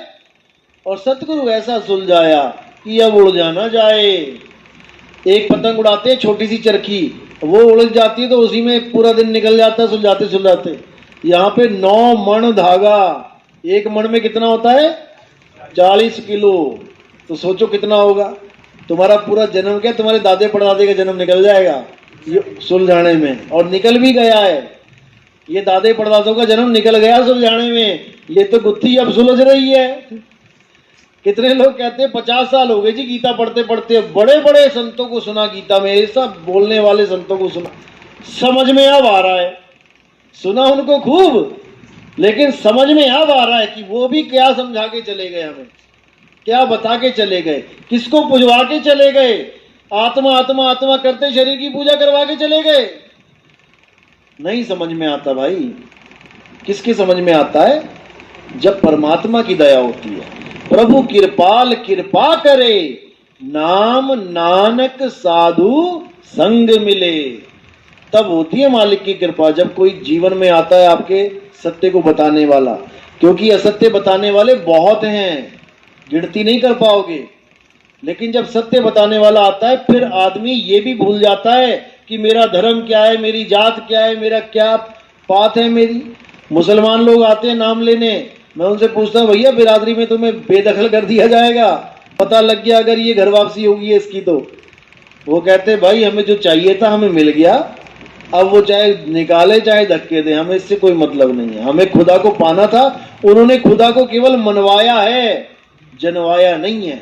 और सतगुरु ऐसा सुलझाया कि अब उड़ जाना जाए। एक पतंग उड़ाते हैं छोटी सी चरखी, वो उलझ जाती है तो उसी में पूरा दिन निकल जाता है सुलझाते सुलझाते। यहाँ पे 9 मन धागा, एक मन में कितना होता है? 40 किलो। तो सोचो कितना होगा। तुम्हारा पूरा जन्म क्या, तुम्हारे दादे परदादे का जन्म निकल जाएगा ये सुलझाने में, और निकल भी गया है। ये दादे परदादों का जन्म निकल गया सुलझाने में, ये तो गुत्थी अब सुलझ रही है। कितने लोग कहते हैं 50 साल हो गए जी गीता पढ़ते पढ़ते। बड़े बड़े संतों को सुना गीता में, ये सब बोलने वाले संतों को सुना, समझ में अब आ रहा है। सुना उनको खूब, लेकिन समझ में अब आ रहा है कि वो भी क्या समझा के चले गए, हमें क्या बता के चले गए, किसको पुजवा के चले गए। आत्मा आत्मा आत्मा करते शरीर की पूजा करवा के चले गए। नहीं समझ में आता भाई, किसके समझ में आता है? जब परमात्मा की दया होती है, प्रभु कृपाल कृपा करे, नाम नानक साधु संग मिले, तब होती है मालिक की कृपा। जब कोई जीवन में आता है आपके सत्य को बताने वाला, क्योंकि असत्य बताने वाले बहुत हैं, गिनती नहीं कर पाओगे। लेकिन जब सत्य बताने वाला आता है, फिर आदमी ये भी भूल जाता है कि मेरा धर्म क्या है, मेरी जात क्या है, मेरा क्या बात है मेरी। मुसलमान लोग आते हैं नाम लेने, मैं उनसे पूछता हूँ भैया बिरादरी में तुम्हें बेदखल कर दिया जाएगा, पता लग गया अगर ये घर वापसी होगी इसकी तो। वो कहते भाई हमें जो चाहिए था हमें मिल गया, अब वो चाहे निकाले चाहे धक्के दे, हमें इससे कोई मतलब नहीं है, हमें खुदा को पाना था। उन्होंने खुदा को केवल मनवाया है, जनवाया नहीं है।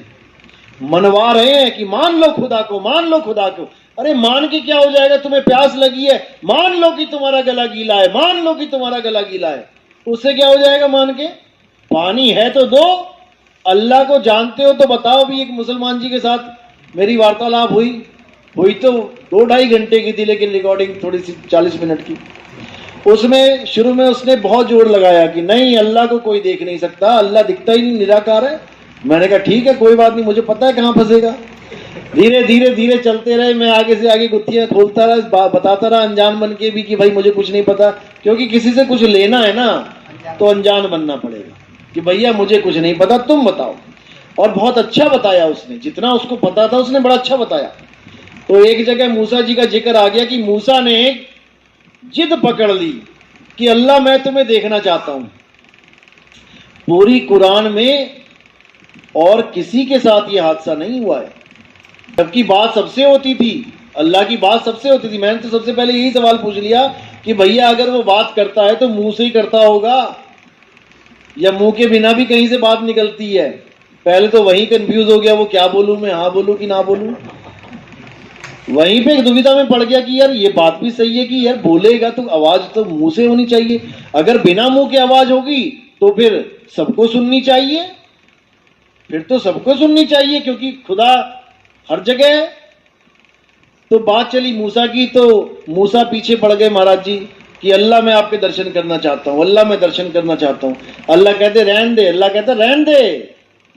मनवा रहे हैं कि मान लो खुदा को, मान लो खुदा को। अरे मान के क्या हो जाएगा, तुम्हें प्यास लगी है, मान लो कि तुम्हारा गला गीला है, मान लो कि तुम्हारा गला गीला है, उससे क्या हो जाएगा मान के? पानी है तो दो, अल्लाह को जानते हो तो बताओ। भी एक मुसलमान जी के साथ मेरी वार्तालाप हुई तो 2-2.5 घंटे की थी, लेकिन रिकॉर्डिंग थोड़ी सी 40 मिनट की। उसमें शुरू में उसने बहुत जोर लगाया कि नहीं अल्लाह को कोई देख नहीं सकता, अल्लाह दिखता ही नहीं, निराकार है। मैंने कहा ठीक है कोई बात नहीं, मुझे पता है कहाँ फंसेगा। धीरे धीरे धीरे चलते रहे, मैं आगे से आगे गुत्थियां खोलता रहा, बताता रहा अनजान बन के भी कि भाई मुझे कुछ नहीं पता, क्योंकि किसी से कुछ लेना है ना तो अनजान बनना पड़ेगा कि भैया मुझे कुछ नहीं पता, तुम बताओ। और बहुत अच्छा बताया उसने, जितना उसको पता था उसने बड़ा अच्छा बताया। तो एक जगह मूसा जी का जिक्र आ गया कि मूसा ने एक जिद पकड़ ली कि अल्लाह मैं तुम्हें देखना चाहता हूं। पूरी कुरान में और किसी के साथ ये हादसा नहीं हुआ है, जबकि बात सबसे होती थी, अल्लाह की बात सबसे होती थी। मैंने तो सबसे पहले यही सवाल पूछ लिया कि भैया अगर वो बात करता है तो मुंह से ही करता होगा या मुंह के बिना भी कहीं से बात निकलती है? पहले तो वहीं कंफ्यूज हो गया, वो क्या बोलूं मैं, हाँ बोलूं कि ना बोलूं। वहीं पे दुविधा में पड़ गया कि यार ये बात भी सही है कि यार बोलेगा तो आवाज तो मुंह से होनी चाहिए, अगर बिना मुंह की आवाज होगी तो फिर सबको सुननी चाहिए, फिर तो सबको सुननी चाहिए क्योंकि खुदा हर जगह है। तो बात चली मूसा की, तो मूसा पीछे पड़ गए महाराज जी कि अल्लाह मैं आपके दर्शन करना चाहता हूं, अल्लाह मैं दर्शन करना चाहता हूं। अल्लाह कहते रहन दे, अल्लाह कहता रहन दे,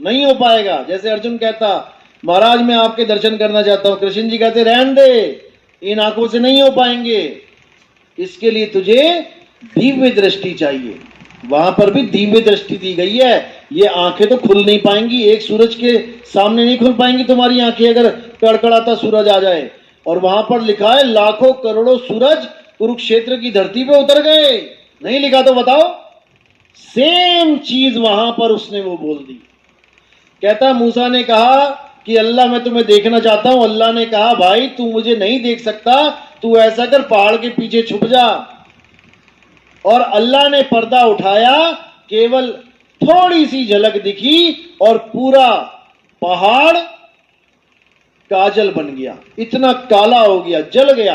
नहीं हो पाएगा। जैसे अर्जुन कहता महाराज मैं आपके दर्शन करना चाहता हूं, कृष्ण जी कहते रहन दे, इन आंखों से नहीं हो पाएंगे, इसके लिए तुझे दिव्य दृष्टि चाहिए। वहां पर भी दिव्य दृष्टि दी गई है, ये आंखें तो खुल नहीं पाएंगी, एक सूरज के सामने नहीं खुल पाएंगी तुम्हारी आंखें अगर कड़कड़ाता सूरज आ जाए। और वहां पर लिखा है लाखों करोड़ों सूरज कुरुक्षेत्र की धरती पे उतर गए, नहीं लिखा तो बताओ? सेम चीज वहां पर उसने वो बोल दी। कहता मूसा ने कहा कि अल्लाह मैं तुम्हें देखना चाहता हूं। अल्लाह ने कहा भाई तू मुझे नहीं देख सकता, तू ऐसा कर पहाड़ के पीछे छुप जा। और अल्लाह ने पर्दा उठाया, केवल थोड़ी सी झलक दिखी और पूरा पहाड़ काजल बन गया, इतना काला हो गया, जल गया।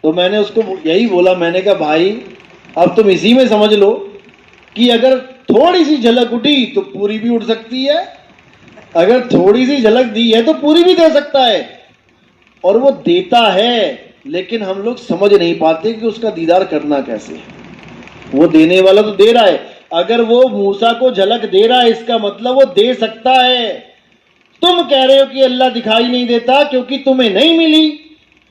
तो मैंने उसको यही बोला, मैंने कहा भाई अब तुम इसी में समझ लो कि अगर थोड़ी सी झलक उठी तो पूरी भी उठ सकती है, अगर थोड़ी सी झलक दी है तो पूरी भी दे सकता है। और वो देता है, लेकिन हम लोग समझ नहीं पाते कि उसका दीदार करना कैसे है। वो देने वाला तो दे रहा है, अगर वो मूसा को झलक दे रहा है इसका मतलब वो दे सकता है। तुम कह रहे हो कि अल्लाह दिखाई नहीं देता क्योंकि तुम्हें नहीं मिली।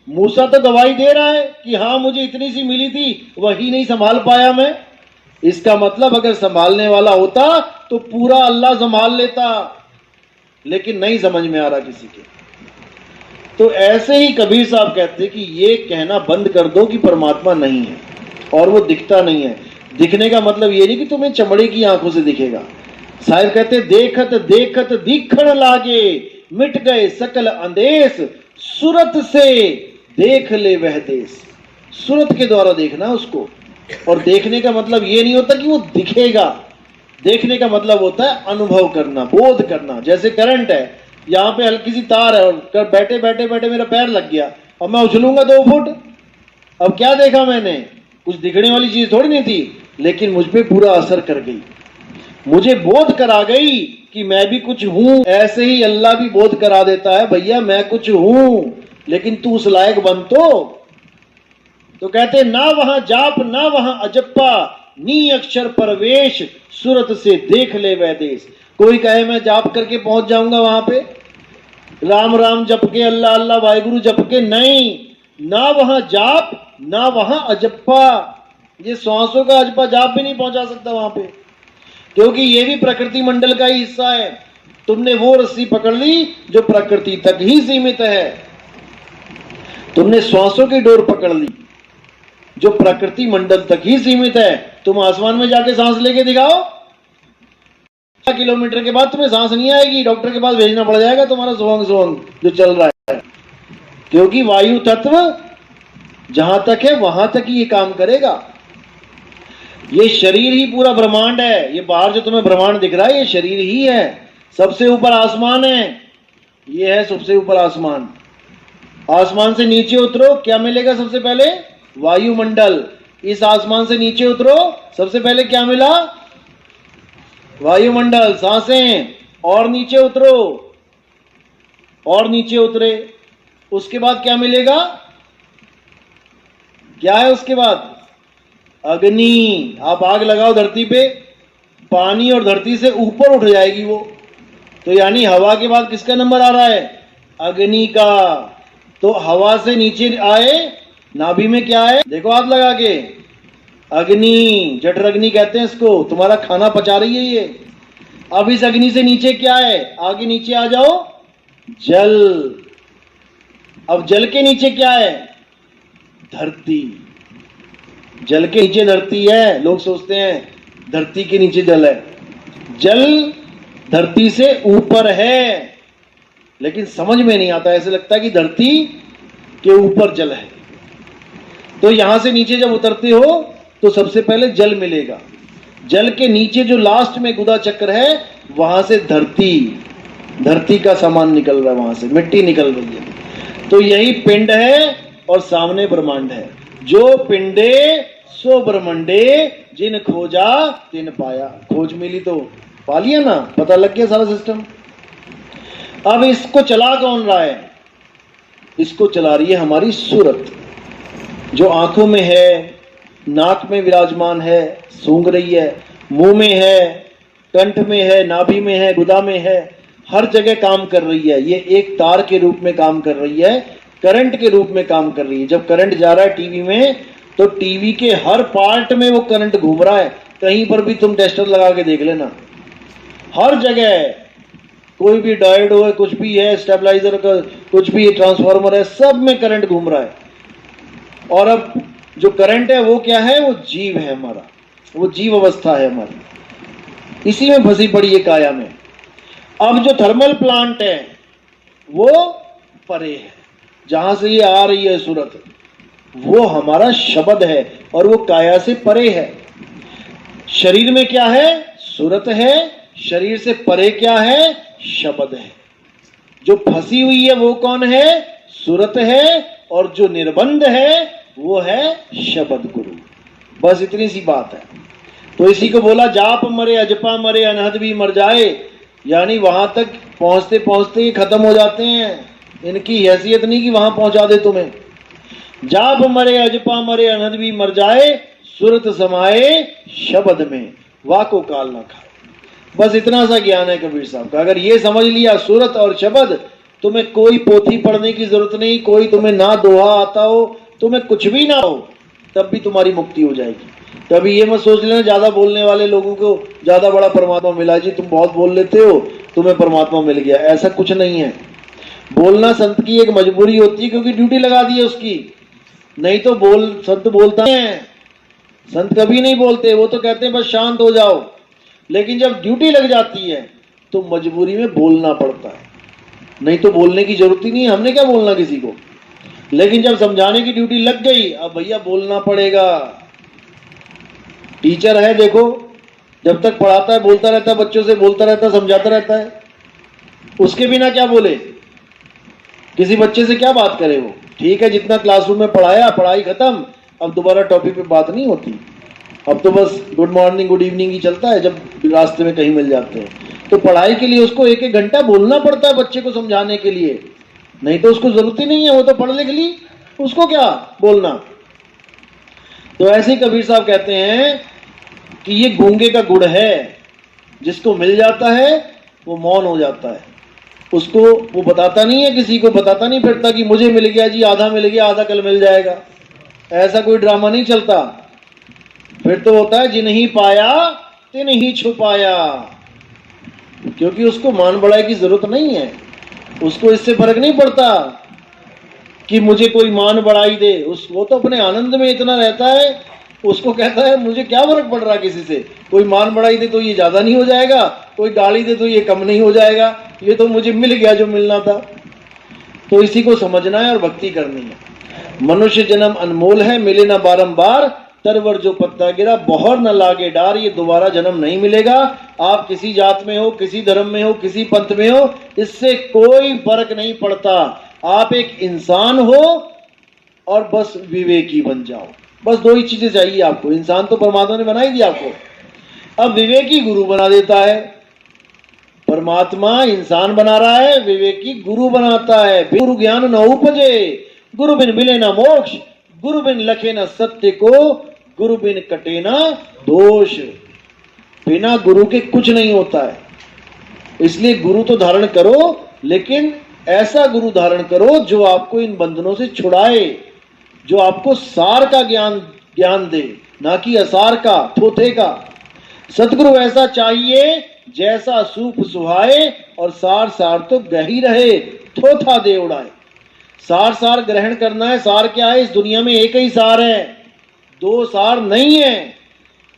मूसा तो गवाही दे रहा है कि हाँ मुझे इतनी सी मिली थी, वही नहीं संभाल पाया मैं। इसका मतलब अगर संभालने वाला होता तो पूरा अल्लाह संभाल लेता, लेकिन नहीं समझ में आ रहा किसी के। तो ऐसे ही कबीर साहब कहते कि ये कहना बंद कर दो कि परमात्मा नहीं है और वो दिखता नहीं है। दिखने का मतलब ये नहीं कि तुम्हें चमड़े की आंखों से दिखेगा। साहिब कहते देखत देखत दिखण लागे, मिट गए सकल अंदेश, सूरत से देख ले वह देश। सूरत के द्वारा देखना उसको। और देखने का मतलब ये नहीं होता कि वो दिखेगा, देखने का मतलब होता है अनुभव करना, बोध करना। जैसे करंट है, यहाँ पे हल्की सी तार है और बैठे बैठे बैठे मेरा पैर लग गया और मैं उछलूंगा 2 फुट। अब क्या देखा मैंने? कुछ दिखने वाली चीज थोड़ी नहीं थी, लेकिन मुझ पे पूरा असर कर गई, मुझे बोध करा गई कि मैं भी कुछ हूं। ऐसे ही अल्लाह भी बोध करा देता है, भैया मैं कुछ हूं, लेकिन तू उस लायक बन तो कहते ना वहां जाप ना वहां अजप्पा, नी अक्षर परवेश, सूरत से देख ले वह देश। कोई कहे मैं जाप करके पहुंच जाऊंगा वहां पे, राम राम जप के, अल्लाह अल्लाह वाहिगुरु जप के, नहीं, ना वहां जाप ना वहां अजप्पा। ये श्वासों का अजप्पा जाप भी नहीं पहुंचा सकता वहां पे, क्योंकि ये भी प्रकृति मंडल का ही हिस्सा है। तुमने वो रस्सी पकड़ ली जो प्रकृति तक ही सीमित है, तुमने श्वासों की डोर पकड़ ली जो प्रकृति मंडल तक ही सीमित है। तुम आसमान में जाके सांस लेके दिखाओ, किलोमीटर के बाद तुम्हें सांस नहीं आएगी, डॉक्टर के पास भेजना पड़ जाएगा तुम्हारा सोंग सोंग जो चल रहा है, क्योंकि वायु तत्व जहां तक है वहां तक ही ये काम करेगा। ये शरीर ही पूरा ब्रह्मांड है, ये बाहर जो तुम्हें ब्रह्मांड दिख रहा है ये शरीर ही है। सबसे ऊपर आसमान है, ये है सबसे ऊपर आसमान। आसमान से नीचे उतरो, क्या मिलेगा सबसे पहले? वायुमंडल। इस आसमान से नीचे उतरो, सबसे पहले क्या मिला? वायुमंडल, सांसें। और नीचे उतरो, और नीचे उतरे, उसके बाद क्या मिलेगा? क्या है उसके बाद? अग्नि। आप आग लगाओ धरती पे, पानी और धरती से ऊपर उठ जाएगी वो, तो यानी हवा के बाद किसका नंबर आ रहा है? अग्नि का। तो हवा से नीचे आए, नाभि में क्या है? देखो हाथ लगा के, अग्नि, जठराग्नि कहते हैं इसको। तुम्हारा खाना पचा रही है ये। अब इस अग्नि से नीचे क्या है? आगे नीचे आ जाओ, जल। अब जल के नीचे क्या है? धरती। जल के नीचे धरती है, लोग सोचते हैं धरती के नीचे जल है। जल धरती से ऊपर है, लेकिन समझ में नहीं आता, ऐसे लगता है कि धरती के ऊपर जल है। तो यहां से नीचे जब उतरते हो तो सबसे पहले जल मिलेगा। जल के नीचे जो लास्ट में गुदा चक्र है, वहां से धरती का सामान निकल रहा है, वहां से मिट्टी निकल रही है। तो यही पिंड है और सामने ब्रह्मांड है। जो पिंडे सो ब्रह्मंडे, जिन खोजा तिन पाया। खोज मिली तो पा लिया ना, पता लग गया सारा सिस्टम। अब इसको चला कौन रहा है? इसको चला रही है हमारी सूरत, जो आंखों में है, नाक में विराजमान है, सूंघ रही है, मुंह में है, कंठ में है, नाभि में है, गुदा में है, हर जगह काम कर रही है। ये एक तार के रूप में काम कर रही है, करंट के रूप में काम कर रही है। जब करंट जा रहा है टीवी में, तो टीवी के हर पार्ट में वो करंट घूम रहा है। कहीं पर भी तुम टेस्टर लगा के देख लेना, हर जगह कोई भी डायोड हो, कुछ भी है, स्टेबलाइजर का कुछ भी, ट्रांसफार्मर है, सब में करंट घूम रहा है। और अब जो करंट है वो क्या है? वो जीव है हमारा, वो जीव अवस्था है हमारी, इसी में फंसी पड़ी है काया में। अब जो थर्मल प्लांट है वो परे है, जहां से ये आ रही है सूरत, वो हमारा शब्द है और वो काया से परे है। शरीर में क्या है? सूरत है। शरीर से परे क्या है? शब्द है। जो फंसी हुई है वो कौन है? सूरत है। और जो निर्बंध है वो है शब्द गुरु। बस इतनी सी बात है। तो इसी को बोला जाप मरे अजपा मरे अनहद भी मर जाए, यानी वहां तक पहुंचते पहुंचते ही खत्म हो जाते हैं। इनकी हैसियत नहीं कि वहां पहुंचा दे तुम्हें। जाप मरे अजपा मरे अनहद भी मर जाए, सूरत समाए शब्द में, वाको काल ना खाए। बस इतना सा ज्ञान है कबीर साहब का। अगर ये समझ लिया सूरत और शब्द, तुम्हें कोई पोथी पढ़ने की जरूरत नहीं, कोई तुम्हें ना दोहा आता हो, तुम्हें कुछ भी ना हो, तब भी तुम्हारी मुक्ति हो जाएगी। कभी ये मत सोच लेना ज्यादा बोलने वाले लोगों को ज्यादा बड़ा परमात्मा मिला, जी तुम बहुत बोल लेते हो तुम्हें परमात्मा मिल गया, ऐसा कुछ नहीं है। बोलना संत की एक मजबूरी होती है, क्योंकि ड्यूटी लगा दी है उसकी। नहीं तो संत बोलता है, संत कभी नहीं बोलते, वो तो कहते हैं बस शांत हो जाओ। लेकिन जब ड्यूटी लग जाती है तो मजबूरी में बोलना पड़ता है, नहीं तो बोलने की जरूरत ही नहीं है, हमने क्या बोलना किसी को। लेकिन जब समझाने की ड्यूटी लग गई, अब भैया बोलना पड़ेगा। टीचर है देखो, जब तक पढ़ाता है बोलता रहता है, बच्चों से बोलता रहता है, समझाता रहता है, उसके बिना क्या बोले? किसी बच्चे से क्या बात करे वो? ठीक है, जितना क्लासरूम में पढ़ाया, पढ़ाई खत्म, अब दोबारा टॉपिक पे बात नहीं होती। अब तो बस good morning good evening he चलता है जब रास्ते में कहीं मिल जाते हैं। तो पढ़ाई के लिए उसको एक एक घंटा बोलना पड़ता है बच्चे को समझाने के लिए, नहीं तो उसको जरूरत ही नहीं है, वो तो पढ़ लिख ली, उसको क्या बोलना। तो ऐसे ही कबीर साहब कहते हैं कि ये गूंगे का गुड़ है, जिसको मिल जाता है वो मौन हो जाता है, उसको वो बताता नहीं है, किसी को बताता नहीं फिरता कि मुझे मिल गया जी, आधा मिल गया, आधा कल मिल जाएगा। ऐसा कोई ड्रामा नहीं चलता। फिर तो होता है जिन्हीं पाया तिन्हीं छुपाया, क्योंकि उसको मान बढ़ाई की जरूरत नहीं है, उसको इससे फर्क नहीं पड़ता कि मुझे कोई मान बढ़ाई दे। वो तो अपने आनंद में इतना रहता है, उसको कहता है मुझे क्या फर्क पड़ रहा किसी से, कोई मान बढ़ाई दे तो ये ज्यादा नहीं हो जाएगा, कोई गाली दे तो ये कम नहीं हो जाएगा, ये तो मुझे मिल गया जो मिलना था। तो इसी को समझना है और भक्ति करनी है। मनुष्य जन्म अनमोल है, मिले ना बारंबार, तरवर जो पत्ता गिरा बहर न लागे डार। ये दोबारा जन्म नहीं मिलेगा। आप किसी जात में हो, किसी धर्म में हो, किसी पंथ में हो, इससे कोई फर्क नहीं पड़ता। आप एक इंसान हो और बस विवेकी बन जाओ, बस दो ही चीजें चाहिए आपको। इंसान तो परमात्मा ने बनाई दी आपको, अब विवेकी गुरु बना देता है। परमात्मा इंसान बना रहा है, विवेकी गुरु बनाता है। गुरु ज्ञान न उपजे, गुरु बिन मिले न मोक्ष, गुरु बिन लखे न सत्य को, गुरु बिन कटे न दोष। बिना गुरु के कुछ नहीं होता है। इसलिए गुरु तो धारण करो, लेकिन ऐसा गुरु धारण करो जो आपको इन बंधनों से छुड़ाए, जो आपको सार का ज्ञान दे, ना कि असार का, थोथे का। सतगुरु ऐसा चाहिए जैसा सूप सुहाए, और सार सार तो गही रहे, थोथा दे उड़ाए। सार सार ग्रहण करना है। सार क्या है? इस दुनिया में एक ही सार है, दो सार नहीं है,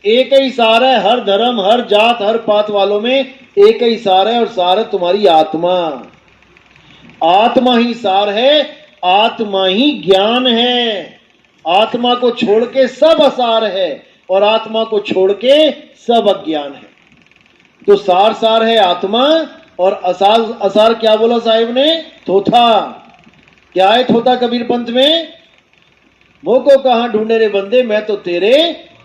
एक ही सार है। हर धर्म, हर जात, हर पात वालों में एक ही सार है, और सार है तुम्हारी आत्मा। आत्मा ही सार है, आत्मा ही ज्ञान है। आत्मा को छोड़ के सब असार है, और आत्मा को छोड़ के सब अज्ञान है। तो सार सार है आत्मा, और असार असार क्या बोला साहिब ने? थोथा। क्या है थोथा कबीर पंथ में? मोको कहां ढूंढे रे बंदे, मैं तो तेरे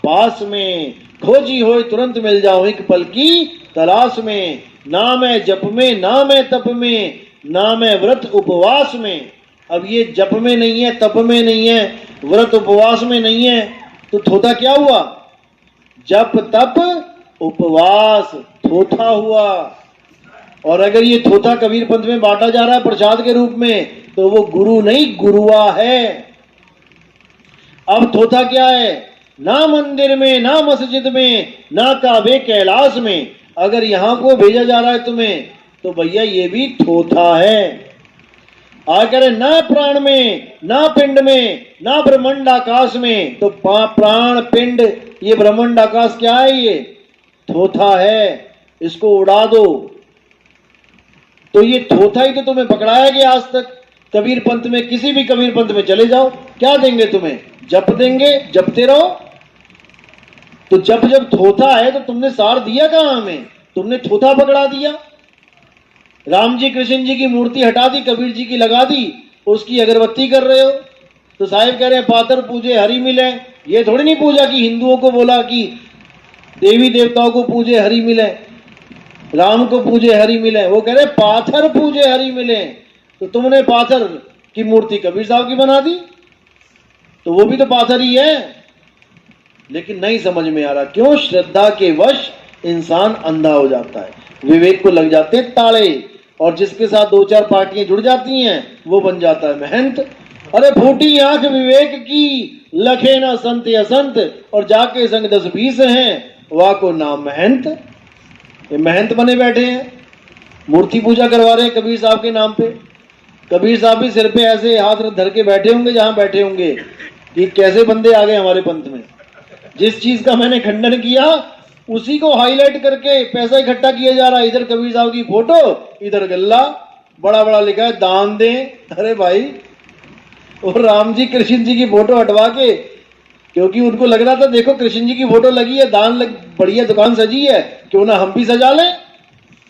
पास में, खोजी होए तुरंत मिल जाऊं एक पल की तलाश में। नाम है जप में, नाम है तप में, नाम है व्रत उपवास में। अब ये जप में नहीं है, तप में नहीं है, व्रत उपवास में नहीं है, तो थोथा क्या हुआ? जप तप उपवास, थोथा हुआ। और अगर ये थोथा कबीर पंथ में बांटा जा रहा है प्रसाद के रूप में, तो वो गुरु नहीं गुरुआ है। अब थोथा क्या है? ना मंदिर में, ना मस्जिद में, ना काबे कैलाश में। अगर यहां को भेजा जा रहा है तुम्हें, तो भैया ये भी थोथा है। आकर ना प्राण में, ना पिंड में, ना ब्रह्मांड आकाश में। तो प्राण पिंड, ये ब्रह्मांड आकाश क्या है? ये थोथा है, इसको उड़ा दो। तो ये थोथा ही तो तुम्हें पकड़ाया गया आज तक। कबीर पंथ में, किसी भी कबीर पंथ में चले जाओ, क्या देंगे तुम्हें? जप देंगे, जपते रहो। तो जब जब थोथा है तो तुमने सार दिया कहां हमें? तुमने थोथा पकड़ा दिया। राम जी कृष्ण जी की मूर्ति हटा दी, कबीर जी की लगा दी, उसकी अगरबत्ती कर रहे हो। तो साहिब कह रहे हैं पातर पूजे हरि मिले। ये थोड़ी नहीं पूजा कि हिंदुओं को बोला कि देवी देवताओं को पूजे हरि मिले, राम को पूजे हरि मिले। वो कह रहे पाथर पूजे हरि मिले। तो तुमने पाथर की मूर्ति कबीर साहब की बना दी, तो वो भी तो पाथर ही है। लेकिन नहीं समझ में आ रहा, क्यों? श्रद्धा के वश इंसान अंधा हो जाता है, विवेक को लग जाते हैं ताले, और जिसके साथ दो चार पार्टियां जुड़ जाती हैं वो बन जाता है महंत। अरे फूटी आंख विवेक की, लखे ना संत असंत, और जाके संग 10-20 हैं, वाह को नाम महंत। ये महंत बने बैठे हैं, मूर्ति पूजा करवा रहे हैं कबीर साहब के नाम पे। कबीर साहब भी सिर पे ऐसे हाथ धर के बैठे होंगे जहां बैठे होंगे कि कैसे बंदे आ गए हमारे पंथ में। जिस चीज का मैंने खंडन किया उसी को हाईलाइट करके पैसा इकट्ठा किया जा रहा है। इधर कबीर साहब की फोटो, इधर गल्ला, बड़ा बड़ा लिखा है दान दें। अरे भाई, और राम जी कृष्ण जी की फोटो हटवा के, क्योंकि उनको लग रहा था देखो कृष्ण जी की फोटो लगी है, बढ़िया दुकान सजी है, क्यों ना हम भी सजा लें।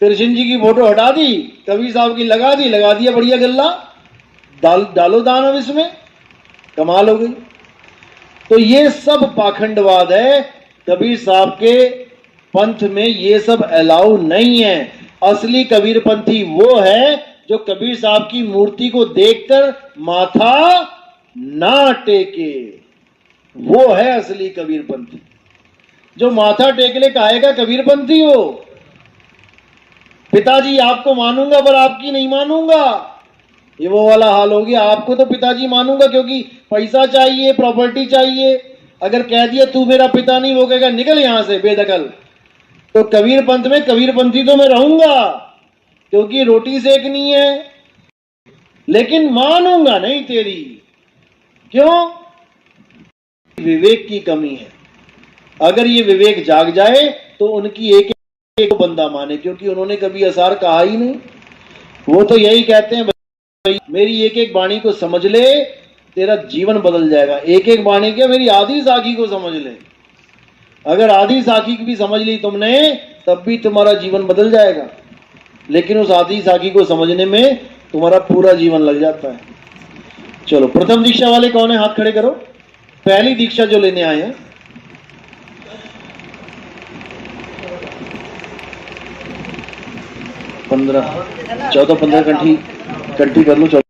कृष्ण जी की फोटो हटा दी, कबीर साहब की लगा दिया बढ़िया गल्ला, डालो दान अब इसमें, कमाल हो गई। तो ये सब पाखंडवाद है। कबीर साहब के पंथ में ये सब अलाउ नहीं है। असली कबीर पंथी वो है जो कबीर साहब की मूर्ति को देखकर माथा ना टेके, वो है असली कबीर पंथी। जो माथा टेकले कहेगा कबीरपंथी हो। पिताजी आपको मानूंगा पर आपकी नहीं मानूंगा, ये वो वाला हाल हो गया। आपको तो पिताजी मानूंगा क्योंकि पैसा चाहिए, प्रॉपर्टी चाहिए। अगर कह दिया तू मेरा पिता नहीं, वो कहेगा निकल यहां से बेदखल। तो कबीर पंथ में कबीरपंथी तो मैं रहूंगा क्योंकि रोटी सेकनी है, लेकिन मानूंगा नहीं तेरी। क्यों? विवेक की कमी है। अगर ये विवेक जाग जाए तो उनकी एक एक बंदा माने, क्योंकि उन्होंने कभी असार कहा ही नहीं। वो तो यही कहते हैं भाई मेरी एक एक वाणी को समझ ले, तेरा जीवन बदल जाएगा। एक एक वाणी क्या, मेरी आधी साखी को समझ ले। अगर आधी साखी की भी समझ ली तुमने तब भी तुम्हारा जीवन बदल जाएगा, लेकिन उस आधी साखी को समझने में तुम्हारा पूरा जीवन लग जाता है। चलो, प्रथम दीक्षा वाले कौन है, हाथ खड़े करो। पहली दीक्षा जो लेने आए हैं, 14-15 कंठी कर लो।